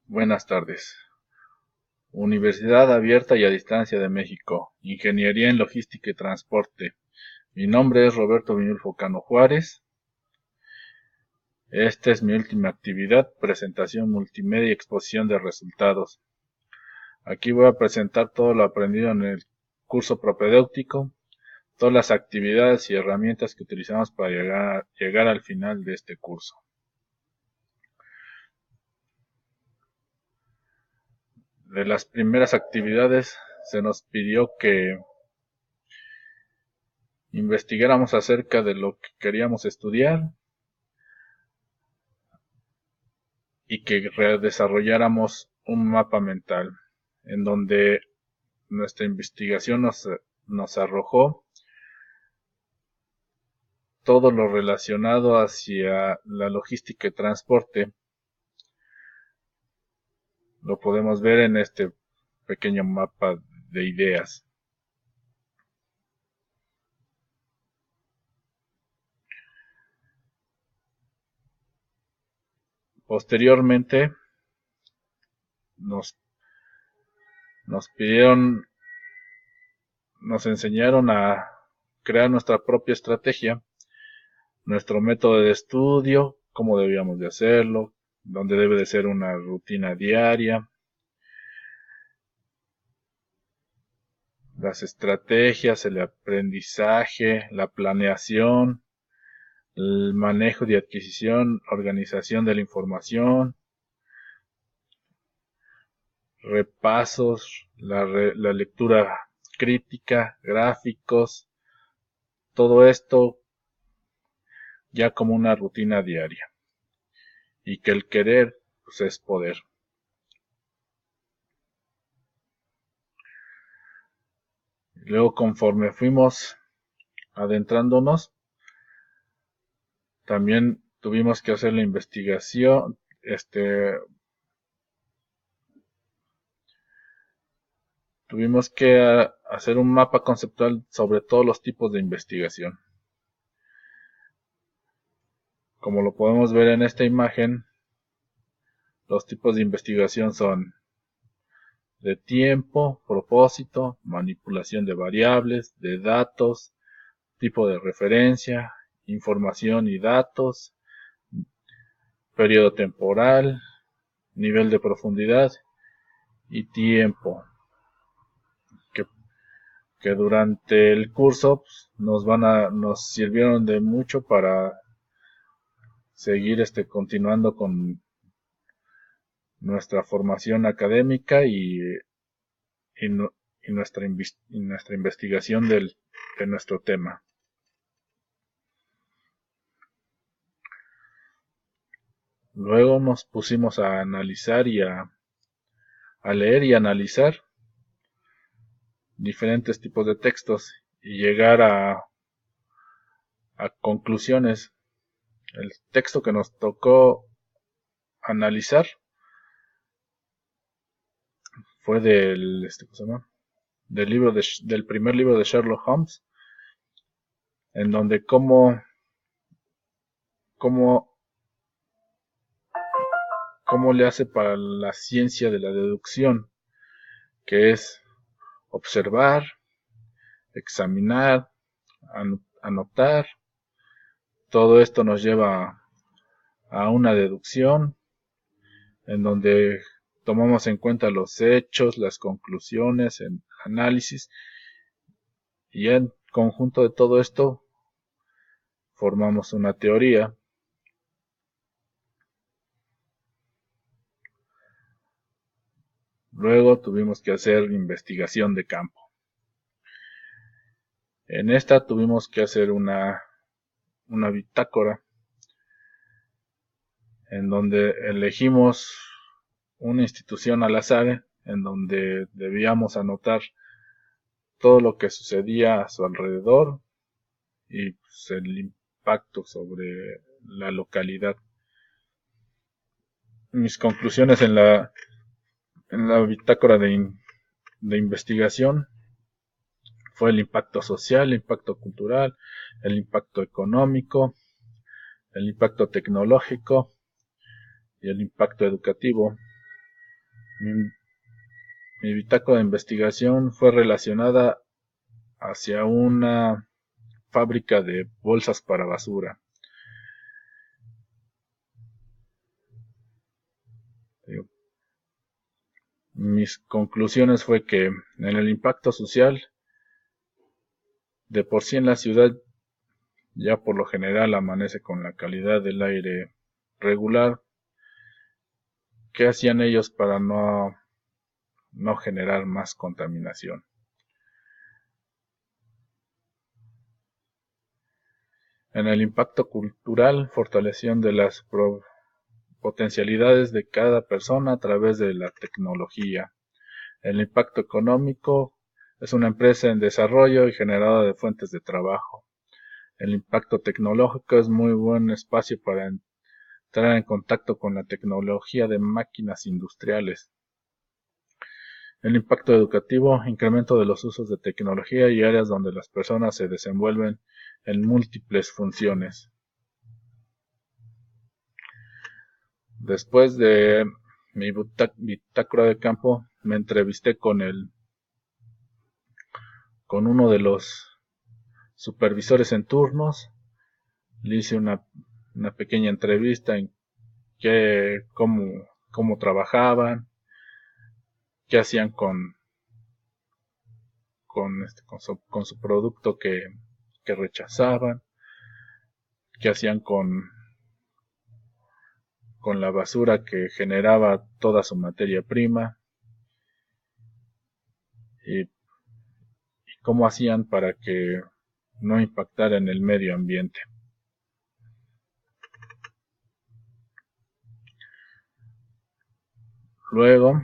Buenas tardes. Universidad Abierta y a Distancia de México. Ingeniería en Logística y Transporte. Mi nombre es Roberto Vinulfo Cano Juárez. Esta es mi última actividad, presentación multimedia y exposición de resultados. Aquí voy a presentar todo lo aprendido en el curso propedéutico, todas las actividades y herramientas que utilizamos para llegar al final de este curso. De las primeras actividades se nos pidió que investigáramos acerca de lo que queríamos estudiar y que desarrolláramos un mapa mental en donde nuestra investigación nos arrojó todo lo relacionado hacia la logística y transporte. Lo podemos ver en este pequeño mapa de ideas. Posteriormente nos pidieron, nos enseñaron a crear nuestra propia estrategia, nuestro método de estudio, cómo debíamos de hacerlo, dónde debe de ser una rutina diaria, las estrategias, el aprendizaje, la planeación, el manejo de adquisición, organización de la información, repasos, la lectura crítica, gráficos, todo esto ya como una rutina diaria. Y que el querer pues, es poder. Luego, conforme fuimos adentrándonos, también tuvimos que hacer la investigación, tuvimos que hacer un mapa conceptual sobre todos los tipos de investigación. Como lo podemos ver en esta imagen, los tipos de investigación son de tiempo, propósito, manipulación de variables, de datos, tipo de referencia, información y datos, periodo temporal, nivel de profundidad y tiempo. Que durante el curso pues, nos sirvieron de mucho para seguir continuando con nuestra formación académica y, y nuestra investigación de nuestro tema. Luego nos pusimos a analizar y a leer y analizar diferentes tipos de textos y llegar a conclusiones. El texto que nos tocó analizar fue del primer libro de Sherlock Holmes, en donde cómo le hace para la ciencia de la deducción, que es observar, examinar, anotar. Todo esto nos lleva a una deducción en donde tomamos en cuenta los hechos, las conclusiones, el análisis, y en conjunto de todo esto formamos una teoría. Luego tuvimos que hacer investigación de campo. En esta tuvimos que hacer una bitácora en donde elegimos una institución al azar, en donde debíamos anotar todo lo que sucedía a su alrededor y pues, el impacto sobre la localidad. Mis conclusiones en la bitácora de investigación fue el impacto social, el impacto cultural, el impacto económico, el impacto tecnológico y el impacto educativo. mi bitácora de investigación fue relacionada hacia una fábrica de bolsas para basura. Mis conclusiones fue que en el impacto social, de por sí en la ciudad ya por lo general amanece con la calidad del aire regular. ¿Qué hacían ellos para no generar más contaminación? En el impacto cultural, fortalección de las potencialidades de cada persona a través de la tecnología. El impacto económico es una empresa en desarrollo y generadora de fuentes de trabajo. El impacto tecnológico es muy buen espacio para entrar en contacto con la tecnología de máquinas industriales. El impacto educativo, incremento de los usos de tecnología y áreas donde las personas se desenvuelven en múltiples funciones. Después de mi bitácora de campo, me entrevisté con uno de los supervisores en turnos. Le hice una pequeña entrevista en cómo trabajaban, qué hacían con su producto que rechazaban, qué hacían con la basura que generaba toda su materia prima, y cómo hacían para que no impactara en el medio ambiente. Luego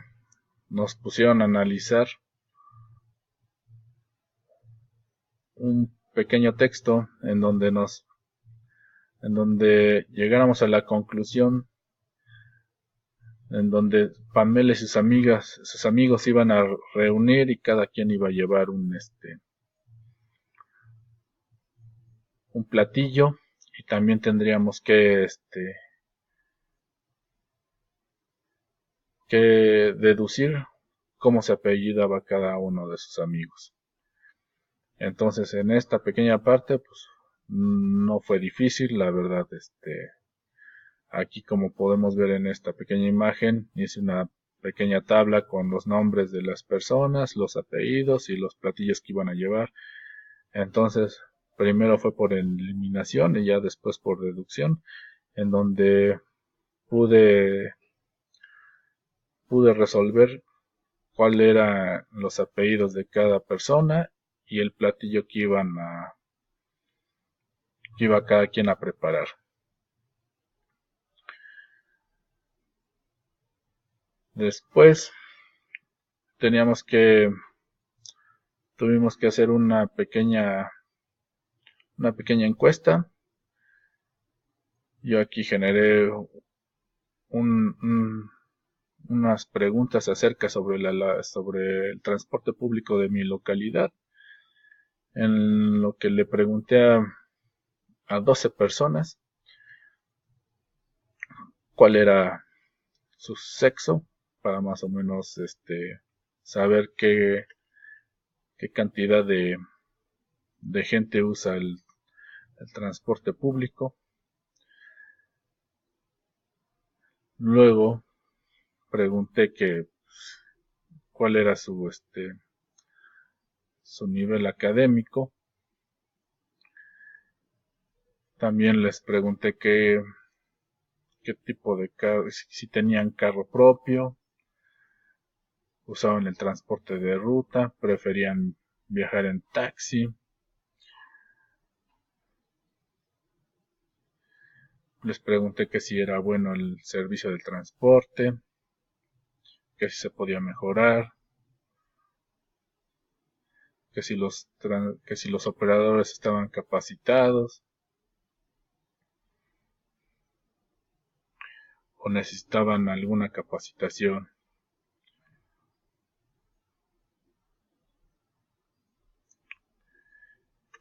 nos pusieron a analizar un pequeño texto en donde llegáramos a la conclusión, en donde Pamela y sus amigos iban a reunir y cada quien iba a llevar un platillo, y también tendríamos que deducir cómo se apellidaba cada uno de sus amigos. Entonces, en esta pequeña parte, pues no fue difícil, la verdad. Aquí, como podemos ver en esta pequeña imagen, hice una pequeña tabla con los nombres de las personas, los apellidos y los platillos que iban a llevar. Entonces, primero fue por eliminación y ya después por deducción, en donde pude resolver cuál eran los apellidos de cada persona y el platillo que iba cada quien a preparar. Después tuvimos que hacer una pequeña encuesta. Yo aquí generé unas preguntas acerca sobre el transporte público de mi localidad, en lo que le pregunté a 12 personas cuál era su sexo, para más o menos saber qué cantidad de gente usa el transporte público. Luego pregunté cuál era su nivel académico. También les pregunté qué tipo de carro, si tenían carro propio, usaban el transporte de ruta, preferían viajar en taxi. Les pregunté que si era bueno el servicio del transporte, que si se podía mejorar, que si los operadores estaban capacitados o necesitaban alguna capacitación.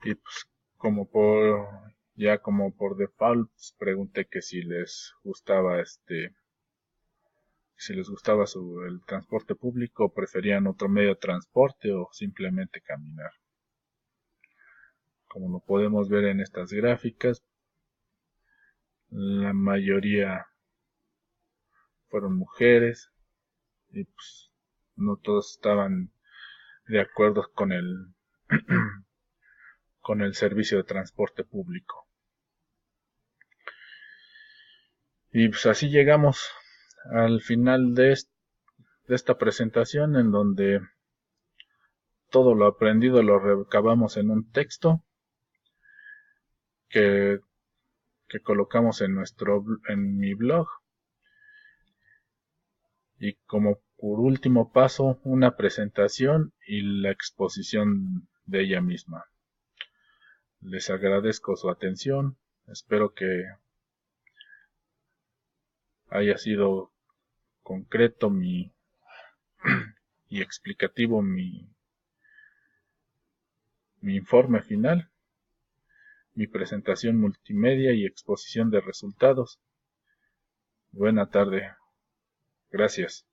Y pues como por default, pues, pregunté que si les gustaba si les gustaba el transporte público o preferían otro medio de transporte o simplemente caminar. Como lo podemos ver en estas gráficas, la mayoría fueron mujeres y pues no todos estaban de acuerdo con con el servicio de transporte público. Y pues así llegamos al final de esta presentación, en donde todo lo aprendido lo recabamos en un texto que colocamos en mi blog, y como por último paso una presentación y la exposición de ella misma. Les agradezco su atención, espero que haya sido concreto y explicativo mi informe final, mi presentación multimedia y exposición de resultados. Buena tarde. Gracias.